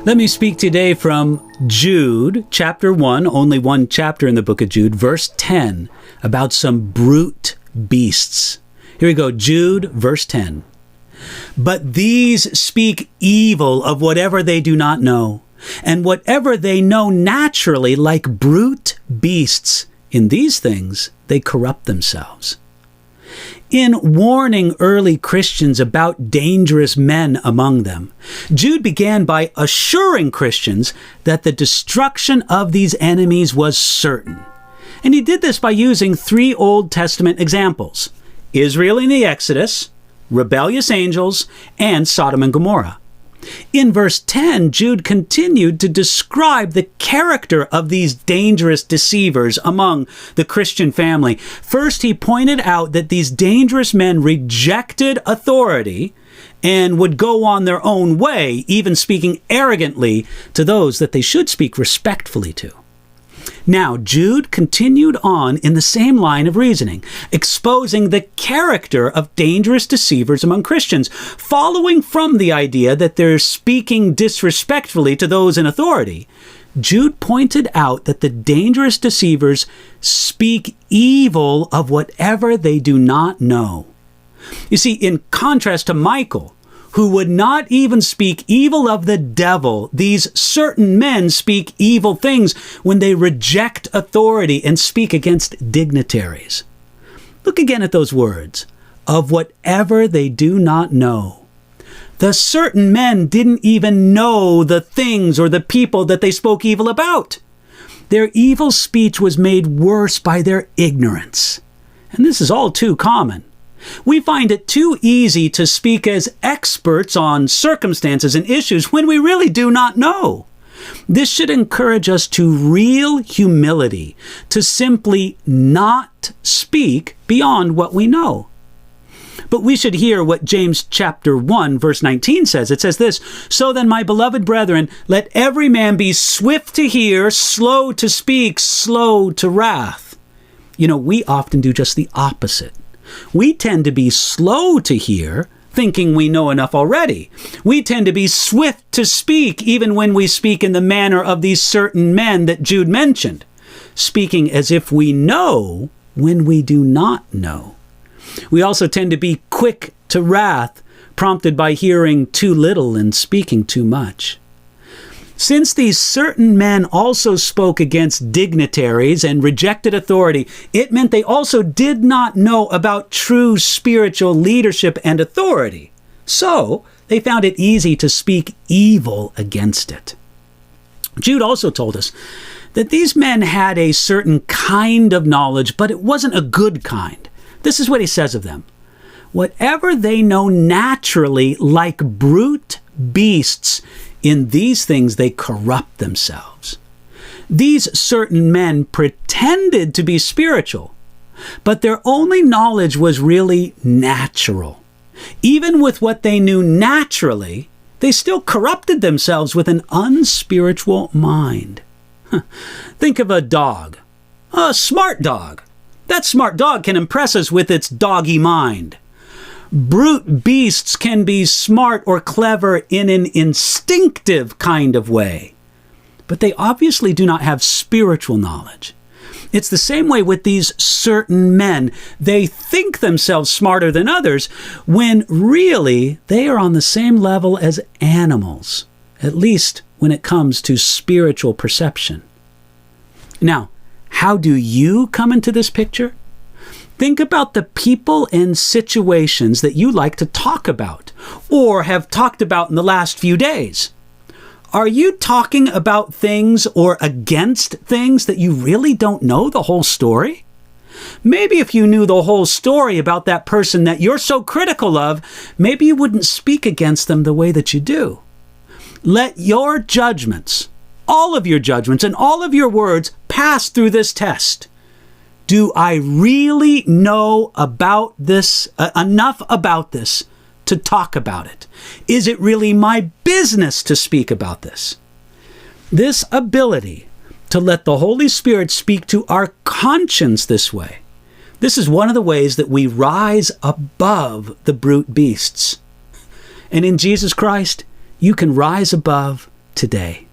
Let me speak today from Jude, chapter 1, only one chapter in the book of Jude, verse 10, about some brute beasts. Here we go, Jude, verse 10. But these speak evil of whatever they do not know, and whatever they know naturally, like brute beasts. In these things they corrupt themselves. In warning early Christians about dangerous men among them, Jude began by assuring Christians that the destruction of these enemies was certain. And he did this by using 3 Old Testament examples: Israel in the Exodus, rebellious angels, and Sodom and Gomorrah. In verse 10, Jude continued to describe the character of these dangerous deceivers among the Christian family. First, he pointed out that these dangerous men rejected authority and would go on their own way, even speaking arrogantly to those that they should speak respectfully to. Now, Jude continued on in the same line of reasoning, exposing the character of dangerous deceivers among Christians, following from the idea that they're speaking disrespectfully to those in authority. Jude pointed out that the dangerous deceivers speak evil of whatever they do not know. You see, in contrast to Michael, who would not even speak evil of the devil, these certain men speak evil things when they reject authority and speak against dignitaries. Look again at those words, of whatever they do not know. The certain men didn't even know the things or the people that they spoke evil about. Their evil speech was made worse by their ignorance. And this is all too common. We find it too easy to speak as experts on circumstances and issues when we really do not know. This should encourage us to real humility, to simply not speak beyond what we know. But we should hear what James chapter 1, verse 19 says. It says this: "So then, my beloved brethren, let every man be swift to hear, slow to speak, slow to wrath." You know, we often do just the opposite. We tend to be slow to hear, thinking we know enough already. We tend to be swift to speak, even when we speak in the manner of these certain men that Jude mentioned, speaking as if we know when we do not know. We also tend to be quick to wrath, prompted by hearing too little and speaking too much. Since these certain men also spoke against dignitaries and rejected authority, it meant they also did not know about true spiritual leadership and authority. So they found it easy to speak evil against it. Jude also told us that these men had a certain kind of knowledge, but it wasn't a good kind. This is what he says of them: "Whatever they know naturally, like brute beasts, in these things they corrupt themselves." These certain men pretended to be spiritual, but their only knowledge was really natural. Even with what they knew naturally, they still corrupted themselves with an unspiritual mind. Think of a dog, a smart dog. That smart dog can impress us with its doggy mind. Brute beasts can be smart or clever in an instinctive kind of way, but they obviously do not have spiritual knowledge. It's the same way with these certain men. They think themselves smarter than others when really they are on the same level as animals, at least when it comes to spiritual perception. Now, how do you come into this picture? Think about the people and situations that you like to talk about or have talked about in the last few days. Are you talking about things or against things that you really don't know the whole story? Maybe if you knew the whole story about that person that you're so critical of, maybe you wouldn't speak against them the way that you do. Let your judgments, all of your judgments and all of your words pass through this test. Do I really know about this, enough about this to talk about it? Is it really my business to speak about this? This ability to let the Holy Spirit speak to our conscience this way, this is one of the ways that we rise above the brute beasts. And in Jesus Christ, you can rise above today.